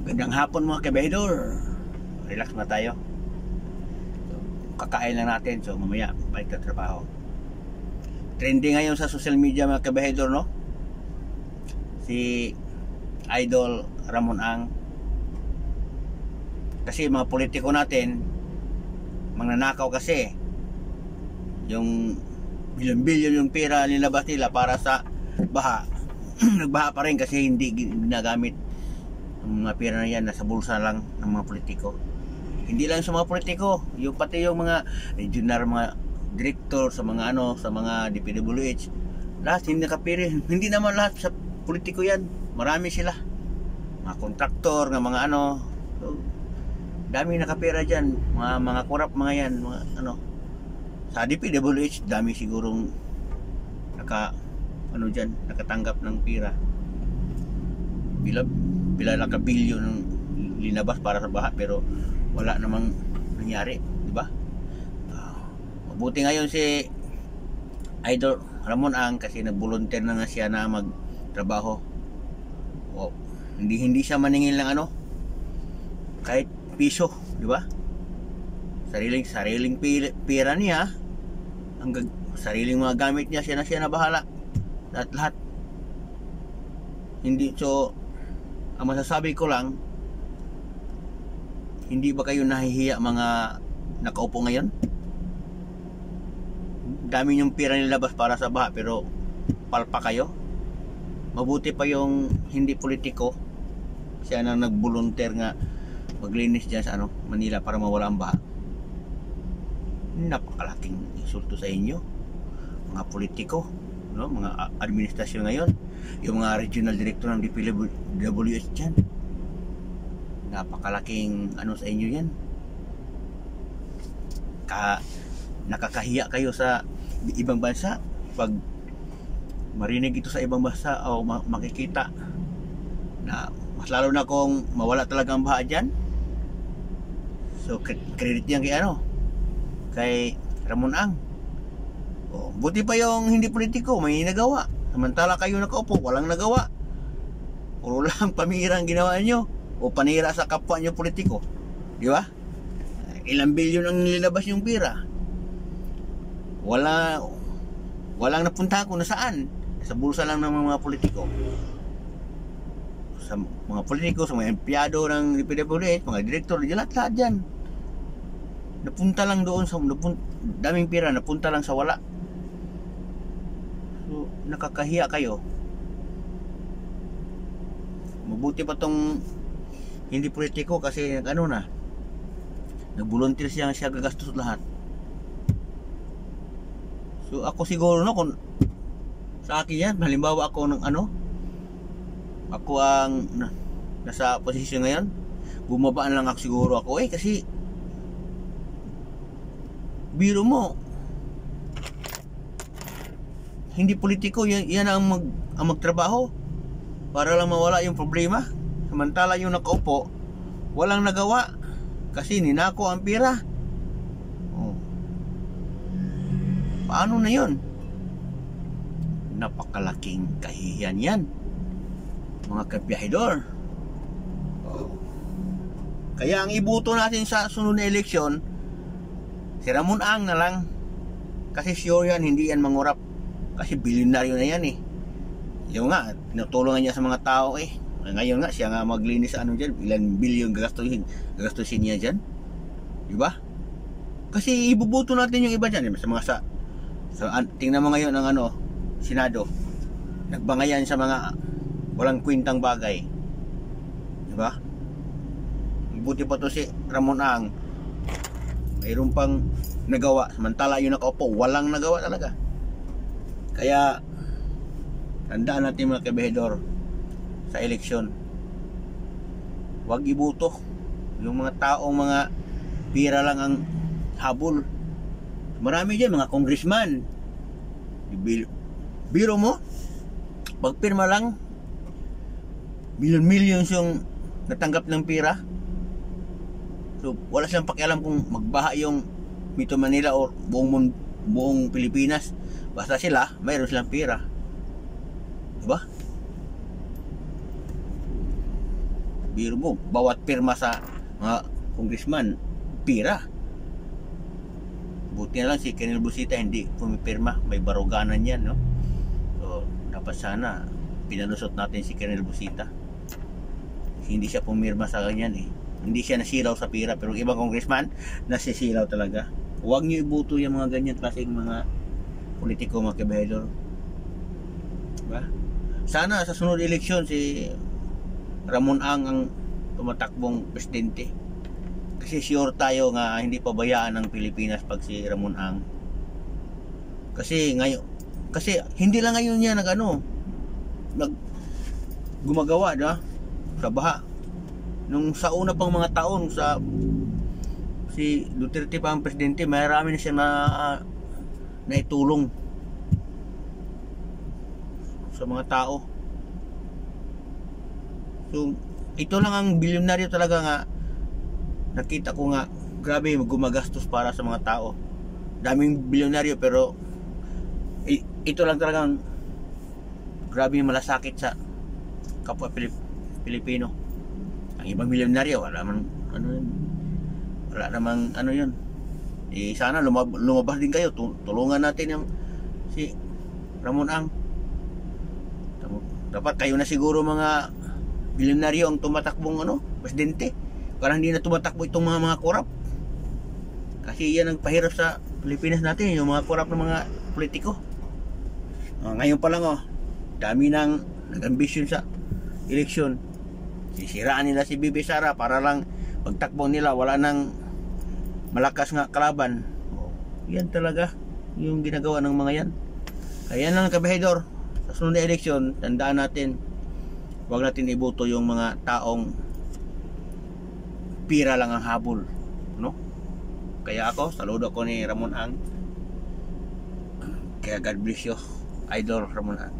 Gandang hapon mga kabahidor. Relax na tayo. So, kakain lang natin. So mamaya balik na trabaho. Trending ngayon sa social media mga kabahidor, no? Si Idol Ramon Ang. Kasi mga politiko natin magnanakaw kasi. Yung bilyon-bilyon yung pera nilabas nila para sa baha. Nagbaha pa rin kasi hindi ginagamit ang mga pera na yan. Nasa bulsa lang ng mga politiko. Hindi lang sa mga politiko, yung pati yung mga regional, mga director sa mga sa mga DPWH, lahat hindi nakapiri. Hindi naman lahat sa politiko yan, marami sila, mga kontraktor ng mga so, dami nakapira dyan, mga kurap mga yan, mga sa DPWH dami sigurong dyan, nakatanggap ng pira. Bila nakabilyon ng linabas para sa baha, pero wala namang nangyari, di ba? Mabuti ngayon si Idol Ramon Ang kasi nag-volunteer na nga siya na magtrabaho. Hindi siya maningil ng kahit piso, di ba? Sariling pera niya, hanggang sariling mga gamit niya, siya na bahala. Lahat. Hindi, so ang masasabi ko lang, hindi ba kayo nahihiya mga nakaupo ngayon? Dami yung pera nilabas para sa baha, pero palpa kayo. Mabuti pa yung hindi politiko, siya nang nag-volunteer nga maglinis dyan sa Manila para mawala ang baha. Napakalaking insulto sa inyo mga politiko, mga administrasyon ngayon, yung mga regional director ng DPWH dyan. Napakalaking sa inyo yan. Nakakahiya kayo sa ibang bansa. Pag marinig ito sa ibang bansa o makikita na, mas lalo na kung mawala talagang baha dyan, so credit yan kay Ramon Ang. Buti pa yung hindi politiko, may nagawa. Samantala kayo nakaupo, walang nagawa. Puro lang pamirang ginawa nyo o panira sa kapwa nyo politiko, di ba? Ilang bilyon ang nilabas yung pera, walang napunta kung nasaan. Sa bulsa lang ng mga politiko. Sa mga politiko, sa mga empleyado ng DPWH, mga direktor, lahat dyan napunta lang doon sa daming pera, napunta lang sa wala. So nakakahiya kayo. Mabuti pa tong hindi politiko kasi nag-volunteer siya gagastos lahat. So ako siguro kung sa akin yan, halimbawa ako ako ang nasa posisyon ngayon, bumabaan lang ako siguro kasi biro mo, hindi politiko yan ang magtrabaho para lang mawala yung problema. Samantala yung nakaupo, walang nagawa kasi ninako ang pera. Paano na yun? Napakalaking kahihiyan yan mga kabiyahidor. Kaya ang ibuto natin sa sunod na eleksyon, si Ramon Ang na lang. Kasi sure yan, hindi yan mangurap. Kasi bilyonaryo na yan yung nga, tinutulungan niya sa mga tao Ngayon nga, siya nga maglinis sa dyan, ilan bilyon gagastusin niya dyan, diba? Kasi ibubuto natin yung iba dyan sa tingnan mo ngayon ang Senado, nagbangayan sa mga walang kwintang bagay, diba? Buti pa to si Ramon Ang, mayroon pang nagawa, samantala yung nakaupo walang nagawa talaga. Kaya tandaan natin mga kabahidor, sa eleksyon, wag ibuto yung mga taong mga pira lang ang habol. Marami dyan mga congressman, biro mo, pagpirma lang millions yung natanggap ng pira. So wala silang pakialam kung magbaha yung Metro Manila o buong Pilipinas, basta sila mayroon silang pira, diba? Biro mo, bawat pirma sa mga congressman, pira. Buti na lang si Colonel Busita hindi pumipirma, may baruganan yan, no? So, dapat sana pinalusot natin si Colonel Busita. Hindi siya pumirma sa ganyan eh. Hindi siya nasilaw sa pira, pero ibang congressman nasisilaw talaga. Huwag niyo ibuto yung mga ganyan klaseng mga politiko, mga kabahedor. Diba? Sana sa sunod eleksyon si Ramon ang tumatakbong presidente. Kasi sure tayo nga hindi pabayaan ng Pilipinas pag si Ramon Ang. Kasi hindi lang ngayon niya gumagawa sa baha. Nung sa una pang mga taon si Duterte pa ang presidente, marami na siya na itulong sa mga tao. So ito lang ang bilyonaryo talaga nga nakita ko nga, grabe gumagastos para sa mga tao. Daming bilyonaryo pero ito lang talagang grabe malasakit sa kapwa Pilipino. Ang ibang bilyonaryo wala namang yun. Sana lumabas din kayo, tulungan natin yung si Ramon Ang. Dapat kayo na siguro mga bilyonaryo ang tumatakbong presidente. Parang hindi na tumatakbo itong mga korap. Kasi yan ang pahirap sa Pilipinas natin, yung mga korap ng mga politiko. Ngayon pa lang dami nang nag-ambisyon sa eleksyon. Sisiraan nila si Bibi Sara para lang pagtakbo nila wala nang malakas nga kalaban. Yan talaga yung ginagawa ng mga yan. Kaya lang kabahedor, sa sunod na eleksyon, tandaan natin, huwag natin iboto yung mga taong pira lang ang habol, no? Kaya saludo ako ni Ramon Ang. Kaya God bless you, Idol Ramon Ang.